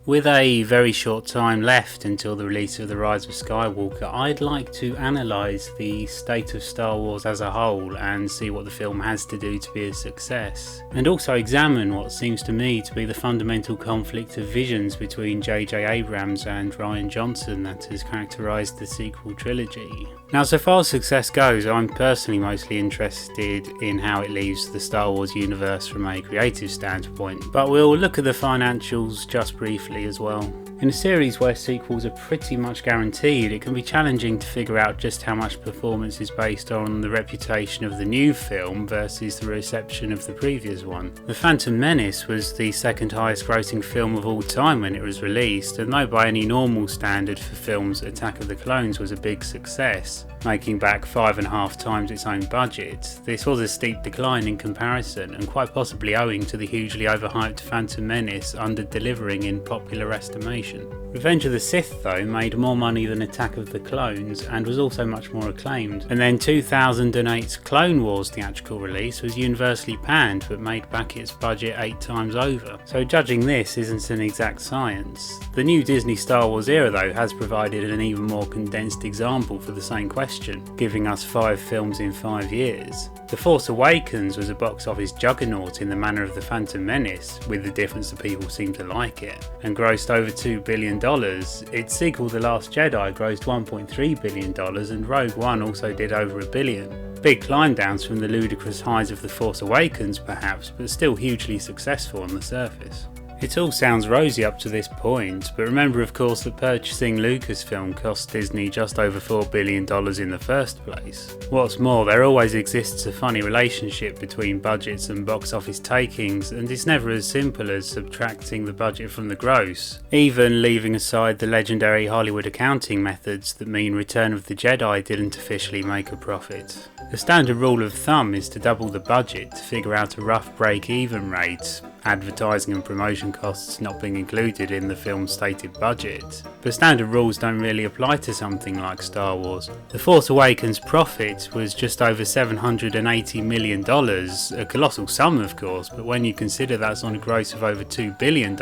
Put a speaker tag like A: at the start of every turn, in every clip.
A: With a very short time left until the release of the Rise of Skywalker, I'd like to analyse the state of Star Wars as a whole and see what the film has to do to be a success, and also examine what seems to me to be the fundamental conflict of visions between J.J. Abrams and Rian Johnson that has characterised the sequel trilogy. Now, so far as success goes, I'm personally mostly interested in how it leaves the Star Wars universe from a creative standpoint, but we'll look at the financials just briefly as well. In a series where sequels are pretty much guaranteed, it can be challenging to figure out just how much performance is based on the reputation of the new film versus the reception of the previous one. The Phantom Menace was the second highest grossing film of all time when it was released, and though by any normal standard for films, Attack of the Clones was a big success, making back 5.5 times its own budget. This was a steep decline in comparison, and quite possibly owing to the hugely overhyped Phantom Menace under-delivering in popular estimation. Revenge of the Sith, though, made more money than Attack of the Clones and was also much more acclaimed. And then 2008's Clone Wars theatrical release was universally panned but made back its budget 8 times over. So judging this isn't an exact science. The new Disney Star Wars era, though, has provided an even more condensed example for the same question, giving us 5 films in 5 years. The Force Awakens was a box office juggernaut in the manner of the Phantom Menace, with the difference that people seem to like it, and grossed over $2 billion. Its sequel The Last Jedi grossed $1.3 billion, and Rogue One also did over $1 billion. Big climb downs from the ludicrous highs of The Force Awakens perhaps, but still hugely successful on the surface. It all sounds rosy up to this point, but remember of course that purchasing Lucasfilm cost Disney just over $4 billion in the first place. What's more, there always exists a funny relationship between budgets and box office takings, and it's never as simple as subtracting the budget from the gross, even leaving aside the legendary Hollywood accounting methods that mean Return of the Jedi didn't officially make a profit. The standard rule of thumb is to double the budget to figure out a rough break-even rate, advertising and promotion costs not being included in the film's stated budget. But standard rules don't really apply to something like Star Wars. The Force Awakens' profit was just over $780 million, a colossal sum of course, but when you consider that's on a gross of over $2 billion,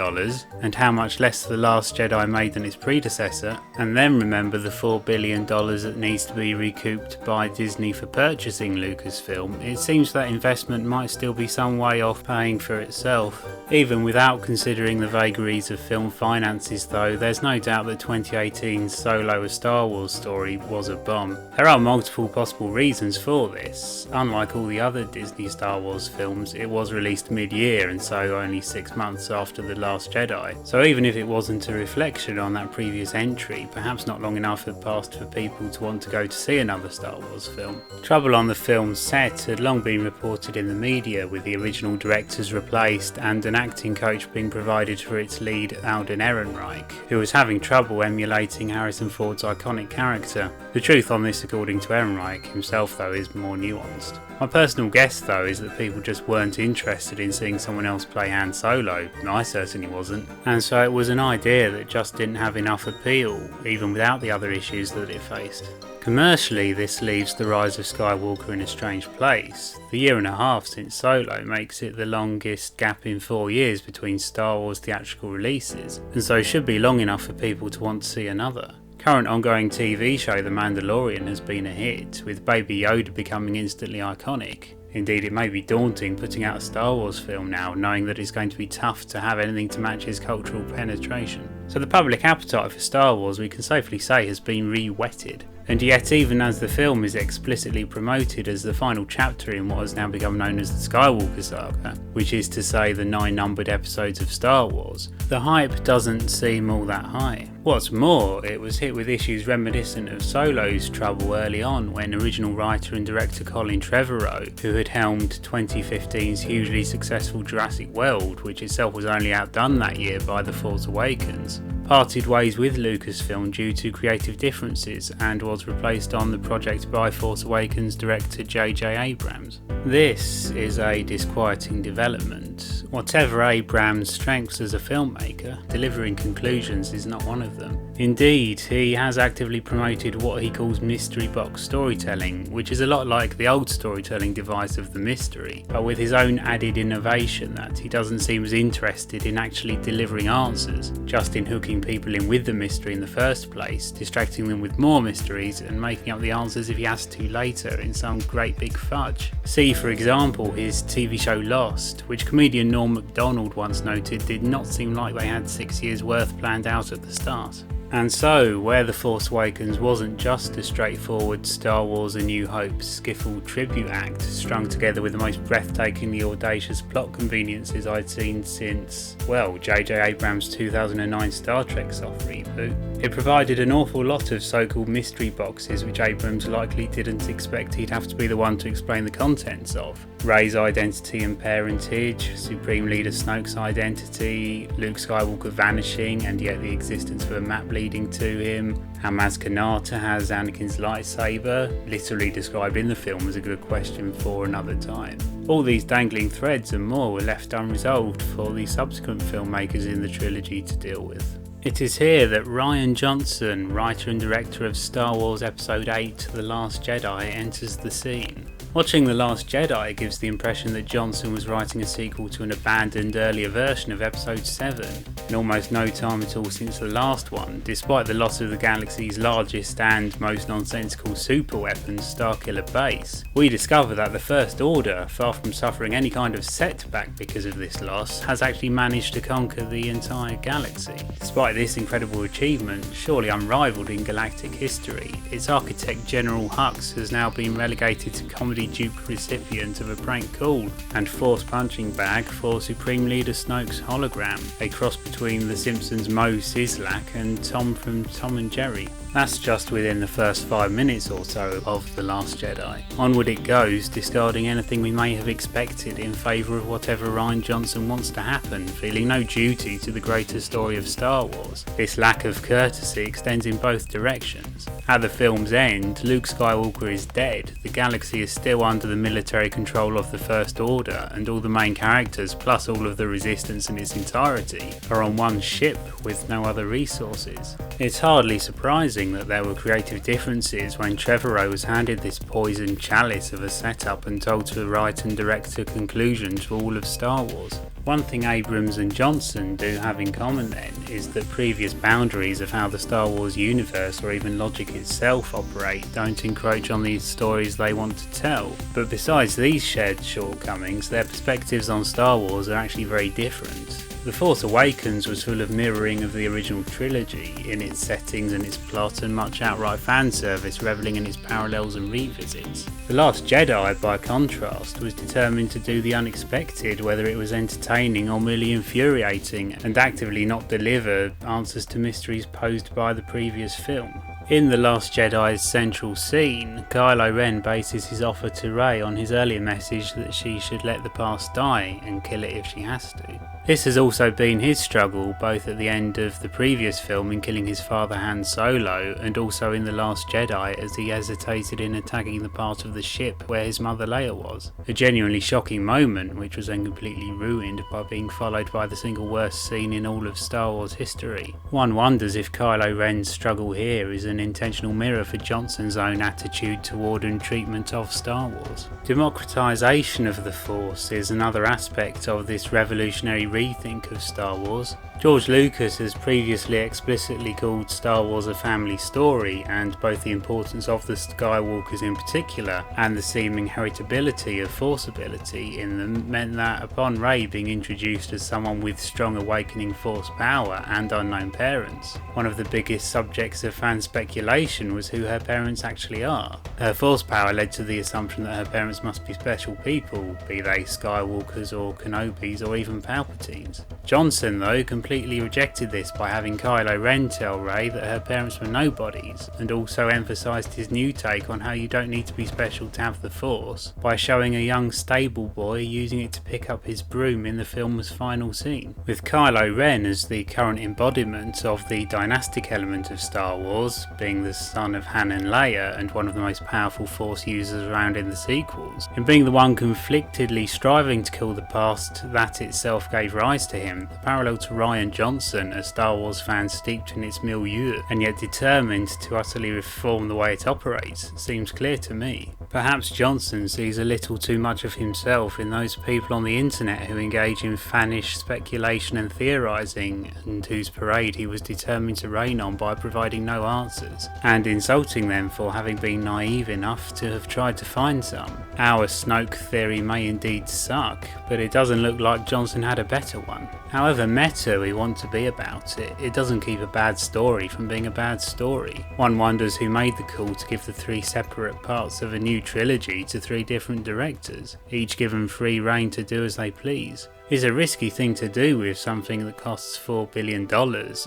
A: and how much less The Last Jedi made than its predecessor, and then remember the $4 billion that needs to be recouped by Disney for purchasing Lucasfilm, it seems that investment might still be some way off paying for itself. Even without considering the vagaries of film finances though, there's no doubt that 2018's Solo: A Star Wars Story was a bomb. There are multiple possible reasons for this. Unlike all the other Disney Star Wars films, it was released mid-year and so only 6 months after The Last Jedi. So even if it wasn't a reflection on that previous entry, perhaps not long enough had passed for people to want to go to see another Star Wars film. Trouble on the film's set had long been reported in the media, with the original directors replaced and an acting coach being provided for its lead Alden Ehrenreich, who was having trouble emulating Harrison Ford's iconic character. The truth on this, according to Ehrenreich himself though, is more nuanced. My personal guess though is that people just weren't interested in seeing someone else play Han Solo, and I certainly wasn't, and so it was an idea that just didn't have enough appeal, even without the other issues that it faced. Commercially, this leaves The Rise of Skywalker in a strange place. The year and a half since Solo makes it the longest gap in 4 years between Star Wars theatrical releases, and so should be long enough for people to want to see another. Current ongoing TV show The Mandalorian has been a hit, with Baby Yoda becoming instantly iconic. Indeed, it may be daunting putting out a Star Wars film now, knowing that it's going to be tough to have anything to match his cultural penetration. So the public appetite for Star Wars, we can safely say, has been re-whetted. And yet, even as the film is explicitly promoted as the final chapter in what has now become known as the Skywalker saga, which is to say the 9 numbered episodes of Star Wars, the hype doesn't seem all that high. What's more, it was hit with issues reminiscent of Solo's trouble early on, when original writer and director Colin Trevorrow, who had helmed 2015's hugely successful Jurassic World, which itself was only outdone that year by The Force Awakens, parted ways with Lucasfilm due to creative differences and was replaced on the project by Force Awakens director J.J. Abrams. This is a disquieting development. Whatever Abrams' strengths as a filmmaker, delivering conclusions is not one of them. Indeed, he has actively promoted what he calls mystery box storytelling, which is a lot like the old storytelling device of the mystery, but with his own added innovation that he doesn't seem as interested in actually delivering answers, just in hooking people in with the mystery in the first place, distracting them with more mysteries and making up the answers if he has to later in some great big fudge. See, for example, his TV show Lost, which comedian Norm Macdonald once noted did not seem like they had 6 years worth planned out at the start. And so, where The Force Awakens wasn't just a straightforward Star Wars A New Hope skiffle tribute act strung together with the most breathtakingly audacious plot conveniences I'd seen since, well, J.J. Abrams' 2009 Star Trek soft reboot, it provided an awful lot of so-called mystery boxes which Abrams likely didn't expect he'd have to be the one to explain the contents of. Rey's identity and parentage, Supreme Leader Snoke's identity, Luke Skywalker vanishing and yet the existence of a map leading to him, how Maz Kanata has Anakin's lightsaber, literally described in the film as a good question for another time. All these dangling threads and more were left unresolved for the subsequent filmmakers in the trilogy to deal with. It is here that Rian Johnson, writer and director of Star Wars Episode 8 The Last Jedi, enters the scene. Watching The Last Jedi gives the impression that Johnson was writing a sequel to an abandoned earlier version of Episode 7, in almost no time at all since the last one, despite the loss of the galaxy's largest and most nonsensical superweapon, Starkiller Base. We discover that the First Order, far from suffering any kind of setback because of this loss, has actually managed to conquer the entire galaxy. Despite this incredible achievement, surely unrivaled in galactic history, its architect General Hux has now been relegated to comedy dupe recipient of a prank call and force punching bag for Supreme Leader Snoke's hologram, a cross between The Simpsons' Moe Szyslak and Tom from Tom and Jerry. That's just within the first 5 minutes or so of The Last Jedi. Onward it goes, discarding anything we may have expected in favour of whatever Rian Johnson wants to happen, feeling no duty to the greater story of Star Wars. This lack of courtesy extends in both directions. At the film's end, Luke Skywalker is dead, the galaxy is still under the military control of the First Order, and all the main characters, plus all of the Resistance in its entirety, are on one ship with no other resources. It's hardly surprising that there were creative differences when Trevorrow was handed this poisoned chalice of a setup and told to write and direct a conclusion to all of Star Wars. One thing Abrams and Johnson do have in common then is that previous boundaries of how the Star Wars universe or even logic itself operate don't encroach on these stories they want to tell. But besides these shared shortcomings, their perspectives on Star Wars are actually very different. The Force Awakens was full of mirroring of the original trilogy in its settings and its plot, and much outright fan service revelling in its parallels and revisits. The Last Jedi, by contrast, was determined to do the unexpected, whether it was entertaining or merely infuriating, and actively not deliver answers to mysteries posed by the previous film. In The Last Jedi's central scene, Kylo Ren bases his offer to Rey on his earlier message that she should let the past die and kill it if she has to. This has also been his struggle, both at the end of the previous film in killing his father Han Solo, and also in The Last Jedi as he hesitated in attacking the part of the ship where his mother Leia was. A genuinely shocking moment, which was then completely ruined by being followed by the single worst scene in all of Star Wars history. One wonders if Kylo Ren's struggle here is an intentional mirror for Johnson's own attitude toward and treatment of Star Wars. Democratization of the Force is another aspect of this revolutionary rethink of Star Wars. George Lucas has previously explicitly called Star Wars a family story, and both the importance of the Skywalkers in particular and the seeming heritability of Force ability in them meant that upon Rey being introduced as someone with strong awakening Force power and unknown parents, one of the biggest subjects of fan speculation was who her parents actually are. Her Force power led to the assumption that her parents must be special people, be they Skywalkers or Kenobis or even Palpatines. Johnson, though, completely rejected this by having Kylo Ren tell Rey that her parents were nobodies, and also emphasised his new take on how you don't need to be special to have the Force by showing a young stable boy using it to pick up his broom in the film's final scene. With Kylo Ren as the current embodiment of the dynastic element of Star Wars, being the son of Han and Leia and one of the most powerful Force users around in the sequels, and being the one conflictedly striving to kill the past that itself gave rise to him, him, the parallel to Rian Johnson, a Star Wars fan steeped in its milieu and yet determined to utterly reform the way it operates, seems clear to me. Perhaps Johnson sees a little too much of himself in those people on the internet who engage in fanish speculation and theorising, and whose parade he was determined to rain on by providing no answers, and insulting them for having been naive enough to have tried to find some. Our Snoke theory may indeed suck, but it doesn't look like Johnson had a better one. However meta we want to be about it, it doesn't keep a bad story from being a bad story. One wonders who made the call to give the 3 separate parts of a new trilogy to 3 different directors, each given free rein to do as they please. It's a risky thing to do with something that costs $4 billion,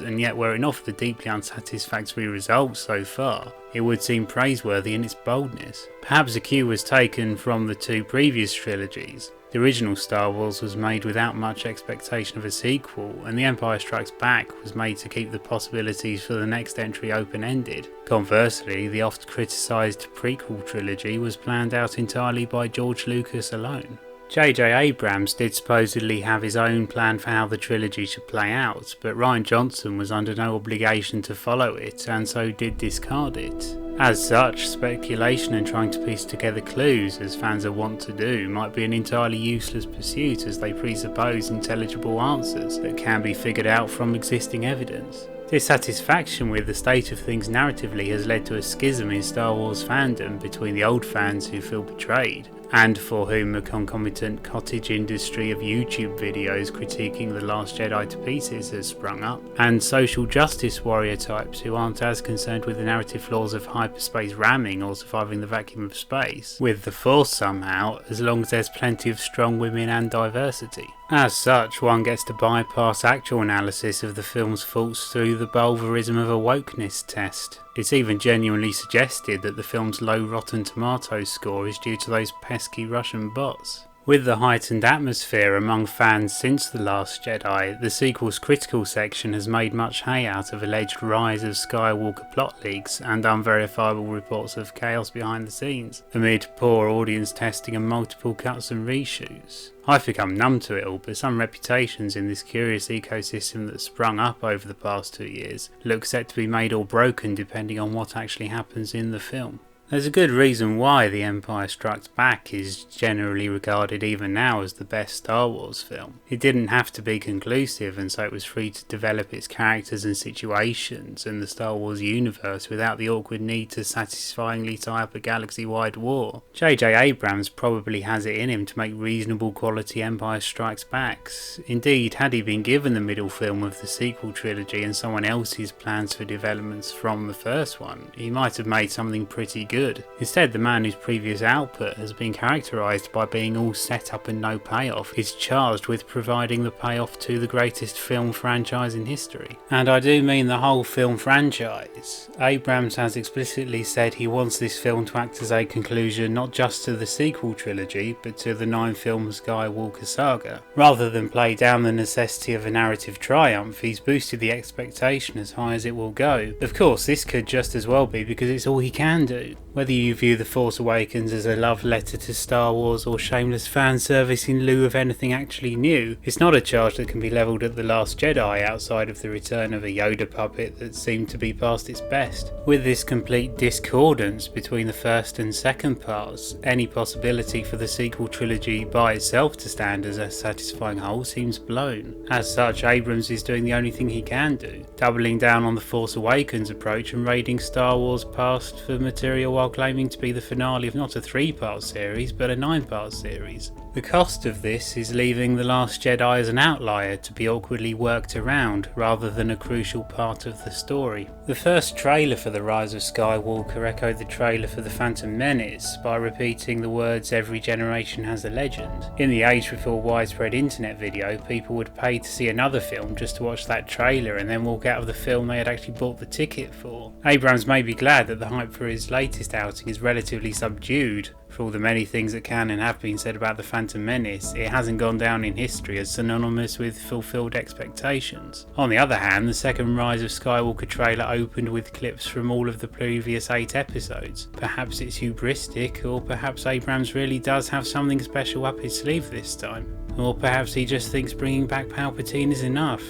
A: and yet were it not for the deeply unsatisfactory results so far, it would seem praiseworthy in its boldness. Perhaps a cue was taken from the 2 previous trilogies. The original Star Wars was made without much expectation of a sequel, and The Empire Strikes Back was made to keep the possibilities for the next entry open-ended. Conversely, the oft-criticised prequel trilogy was planned out entirely by George Lucas alone. J.J. Abrams did supposedly have his own plan for how the trilogy should play out, but Rian Johnson was under no obligation to follow it, and so did discard it. As such, speculation and trying to piece together clues, as fans are wont to do, might be an entirely useless pursuit as they presuppose intelligible answers that can be figured out from existing evidence. Dissatisfaction with the state of things narratively has led to a schism in Star Wars fandom between the old fans who feel betrayed, and for whom a concomitant cottage industry of YouTube videos critiquing The Last Jedi to pieces has sprung up, and social justice warrior types who aren't as concerned with the narrative flaws of hyperspace ramming or surviving the vacuum of space, with the Force somehow, as long as there's plenty of strong women and diversity. As such, one gets to bypass actual analysis of the film's faults through the bulverism of a wokeness test. It's even genuinely suggested that the film's low Rotten Tomatoes score is due to those pesky Russian bots. With the heightened atmosphere among fans since The Last Jedi, the sequel's critical section has made much hay out of alleged Rise of Skywalker plot leaks and unverifiable reports of chaos behind the scenes, amid poor audience testing and multiple cuts and reshoots. I've become numb to it all, but some reputations in this curious ecosystem that sprung up over the past 2 years look set to be made or broken depending on what actually happens in the film. There's a good reason why The Empire Strikes Back is generally regarded even now as the best Star Wars film. It didn't have to be conclusive, and so it was free to develop its characters and situations and the Star Wars universe without the awkward need to satisfyingly tie up a galaxy-wide war. J.J. Abrams probably has it in him to make reasonable quality Empire Strikes Backs. Indeed, had he been given the middle film of the sequel trilogy and someone else's plans for developments from the first one, he might have made something pretty good. Instead, the man whose previous output has been characterised by being all set up and no payoff is charged with providing the payoff to the greatest film franchise in history. And I do mean the whole film franchise. Abrams has explicitly said he wants this film to act as a conclusion not just to the sequel trilogy, but to the 9-film Skywalker saga. Rather than play down the necessity of a narrative triumph, he's boosted the expectation as high as it will go. Of course, this could just as well be because it's all he can do. Whether you view The Force Awakens as a love letter to Star Wars or shameless fan service in lieu of anything actually new, it's not a charge that can be levelled at The Last Jedi outside of the return of a Yoda puppet that seemed to be past its best. With this complete discordance between the first and second parts, any possibility for the sequel trilogy by itself to stand as a satisfying whole seems blown. As such, Abrams is doing the only thing he can do, doubling down on the Force Awakens approach and raiding Star Wars past for material while claiming to be the finale of not a 3-part series but a 9-part series. The cost of this is leaving The Last Jedi as an outlier to be awkwardly worked around rather than a crucial part of the story. The first trailer for The Rise of Skywalker echoed the trailer for The Phantom Menace by repeating the words "every generation has a legend." In the age before widespread internet video, people would pay to see another film just to watch that trailer and then walk out of the film they had actually bought the ticket for. Abrams may be glad that the hype for his latest outing is relatively subdued, for all the many things that can and have been said about The Phantom Phantom Menace, it hasn't gone down in history as synonymous with fulfilled expectations. On the other hand, the second Rise of Skywalker trailer opened with clips from all of the previous 8 episodes. Perhaps it's hubristic, or perhaps Abrams really does have something special up his sleeve this time. Or perhaps he just thinks bringing back Palpatine is enough.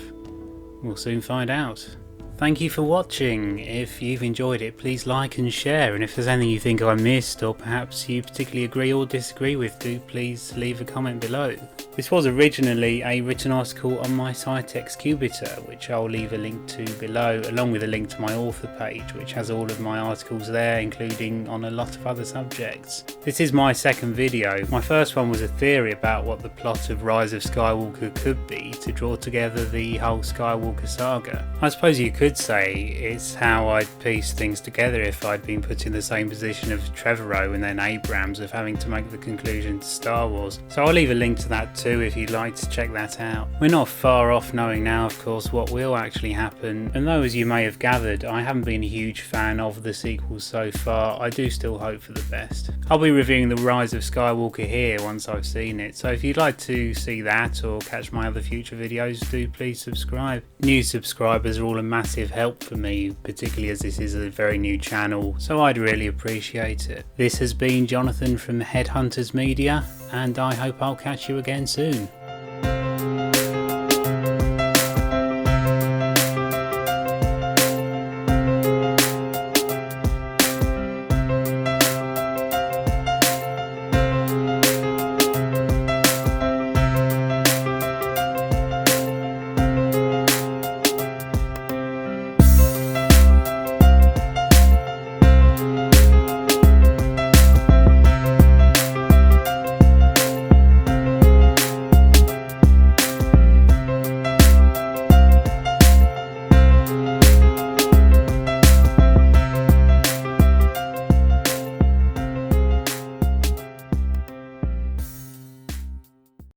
A: We'll soon find out. Thank you for watching. If you've enjoyed it, please like and share, and if there's anything you think I missed or perhaps you particularly agree or disagree with, do please leave a comment below. This was originally a written article on my site Excvbitor, which I'll leave a link to below, along with a link to my author page, which has all of my articles there, including on a lot of other subjects. This is my second video. My first one was a theory about what the plot of Rise of Skywalker could be, to draw together the whole Skywalker saga. I suppose you could say it's how I'd piece things together if I'd been put in the same position of Trevorrow and then Abrams of having to make the conclusion to Star Wars. So I'll leave a link to that too if you'd like to check that out. We're not far off knowing now, of course, what will actually happen, and though, as you may have gathered, I haven't been a huge fan of the sequels so far, I do still hope for the best. I'll be reviewing the Rise of Skywalker here once I've seen it, so if you'd like to see that or catch my other future videos, do please subscribe. New subscribers are all a massive help for me, particularly as this is a very new channel, so I'd really appreciate it. This has been Jonathan from Headhunters Media, and I hope I'll catch you again soon.